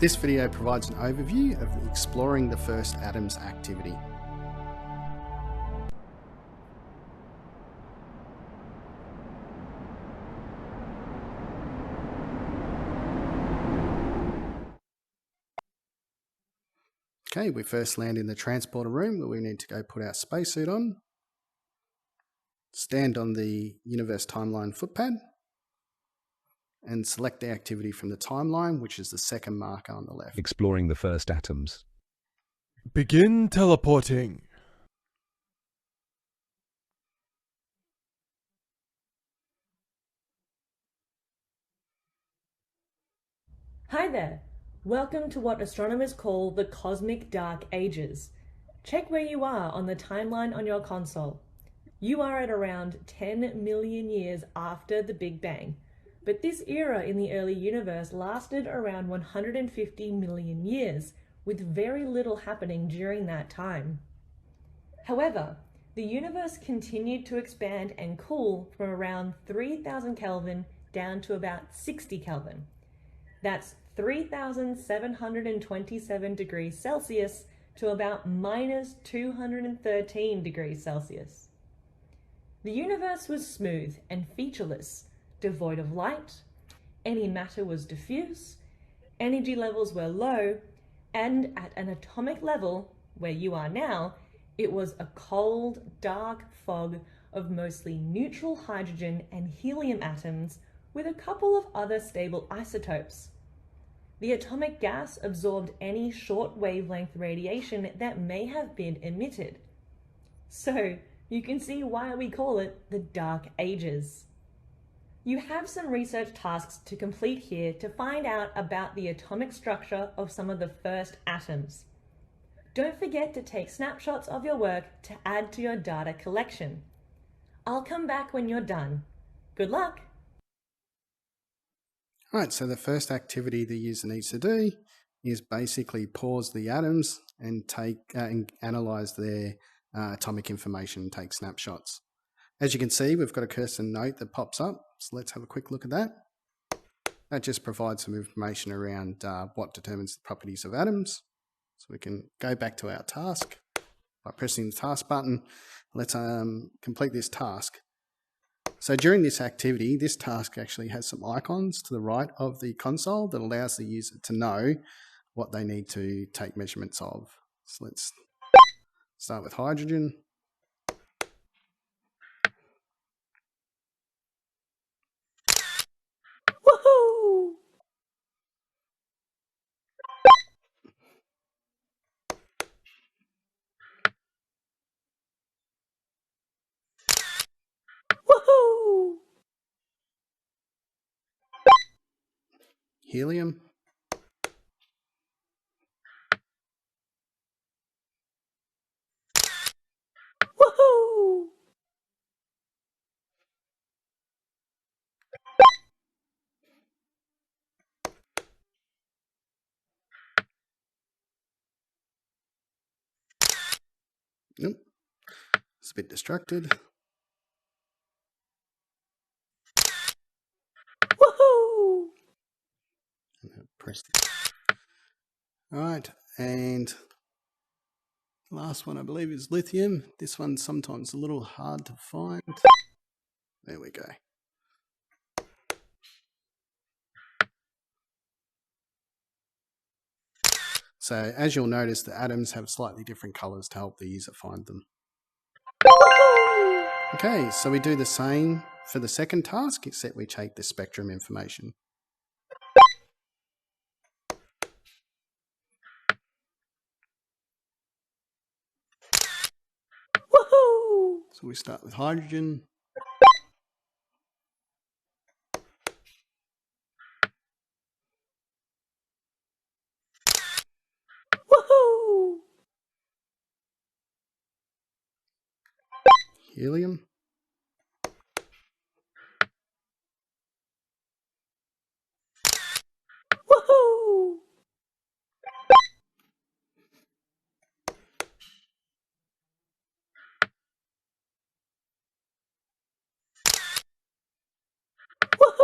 This video provides an overview of exploring the first atoms activity. Okay, we first land in the transporter room where we need to go put our spacesuit on, stand on the universe timeline footpad, and select the activity from the timeline, which is the second marker on the left. Exploring the first atoms. Begin teleporting. Hi there! Welcome to what astronomers call the Cosmic Dark Ages. Check where you are on the timeline on your console. You are at around 10 million years after the Big Bang, but this era in the early universe lasted around 150 million years, with very little happening during that time. However, the universe continued to expand and cool from around 3000 Kelvin down to about 60 Kelvin. That's 3,727 degrees Celsius to about minus 213 degrees Celsius. The universe was smooth and featureless, devoid of light, any matter was diffuse, energy levels were low, and at an atomic level, where you are now, it was a cold, dark fog of mostly neutral hydrogen and helium atoms with a couple of other stable isotopes. The atomic gas absorbed any short wavelength radiation that may have been emitted. So, you can see why we call it the Dark Ages. You have some research tasks to complete here to find out about the atomic structure of some of the first atoms. Don't forget to take snapshots of your work to add to your data collection. I'll come back when you're done. Good luck! Right, so the first activity the user needs to do is basically pause the atoms and analyze their atomic information, take snapshots. As you can see, we've got a cursor note that pops up, so let's have a quick look at that. That just provides some information around what determines the properties of atoms. So we can go back to our task by pressing the task button. Let's complete this task. So during this activity, this task actually has some icons to the right of the console that allows the user to know what they need to take measurements of. So let's start with hydrogen. Woohoo! Woohoo! Helium. Woohoo! Nope. It's a bit distracted. Woohoo! Press this. All right, and last one I believe is lithium. This one's sometimes a little hard to find. There we go. So as you'll notice, the atoms have slightly different colors to help the user find them. Okay, so we do the same for the second task, except we take the spectrum information. Woohoo! So we start with hydrogen. Woohoo! Helium. Woohoo!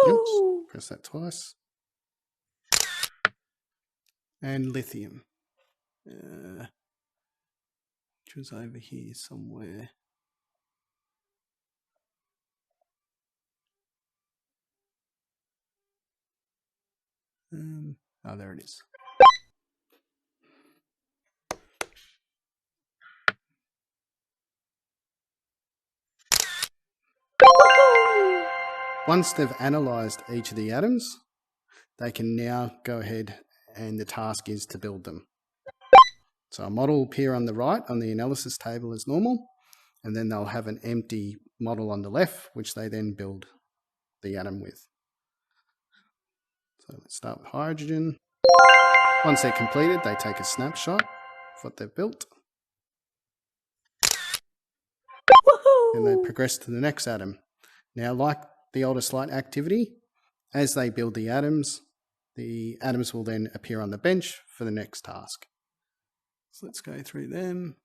Oops, Woohoo! press that twice. and lithium, which was over here somewhere. Oh, there it is. Once they've analysed each of the atoms, they can now go ahead and the task is to build them. So a model will appear on the right on the analysis table as normal, and then they'll have an empty model on the left, which they then build the atom with. So let's start with hydrogen. Once they're completed, they take a snapshot of what they've built. And they progress to the next atom. Now, like the oldest light activity, as they build the atoms will then appear on the bench for the next task. So let's go through them.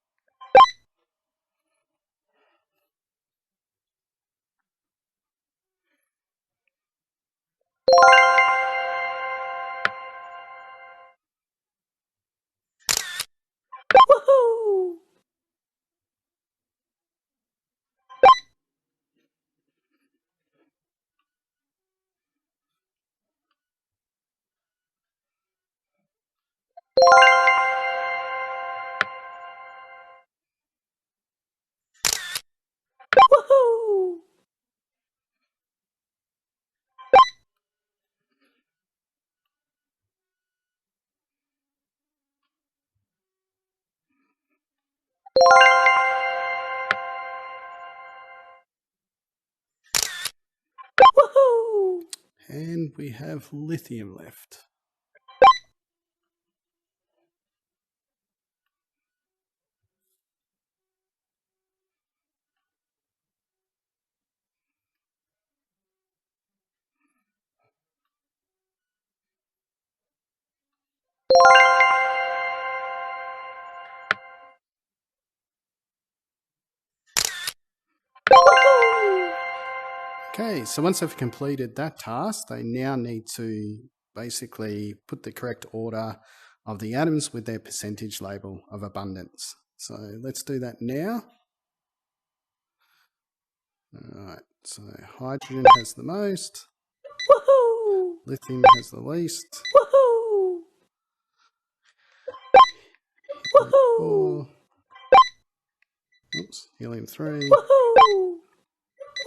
And we have lithium left. Okay, so once they've completed that task, they now need to basically put the correct order of the atoms with their percentage label of abundance. So let's do that now. All right, so hydrogen has the most. Woohoo! Lithium has the least. Woohoo! Woohoo! 4. Oops, helium-3. Woohoo!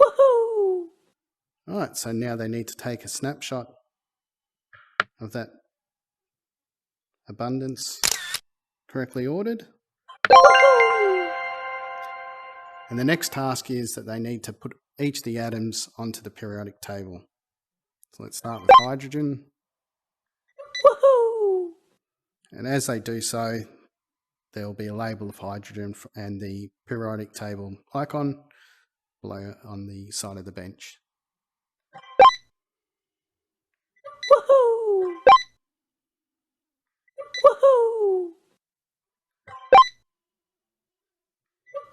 Woohoo! All right, so now they need to take a snapshot of that abundance correctly ordered. Woohoo! And the next task is that they need to put each of the atoms onto the periodic table. So let's start with hydrogen. Woohoo! And as they do so, there will be a label of hydrogen and the periodic table icon below on the side of the bench. Woohoo! Woohoo!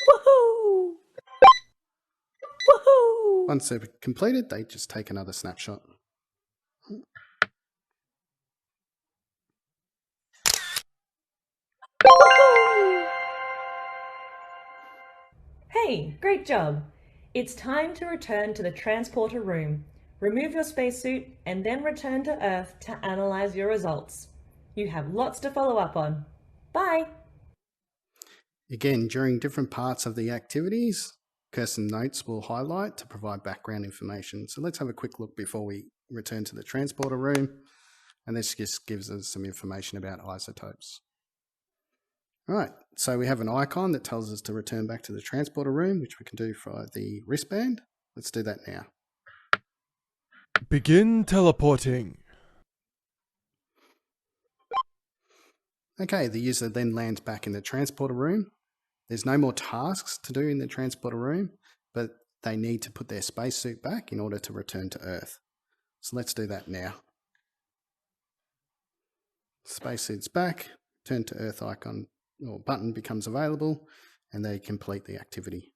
Woohoo! Woohoo! Once they're completed, they just take another snapshot. Woohoo! Hey, great job! It's time to return to the transporter room. Remove your spacesuit and then return to Earth to analyze your results. You have lots to follow up on. Bye! Again, during different parts of the activities, Kirsten notes will highlight to provide background information. So let's have a quick look before we return to the transporter room. And this just gives us some information about isotopes. All right, so we have an icon that tells us to return back to the transporter room, which we can do for the wristband. Let's do that now. Begin teleporting. Okay, the user then lands back in the transporter room. There's no more tasks to do in the transporter room, but they need to put their spacesuit back in order to return to Earth. So let's do that now. Spacesuit's back, turn to Earth icon or button becomes available, and they complete the activity.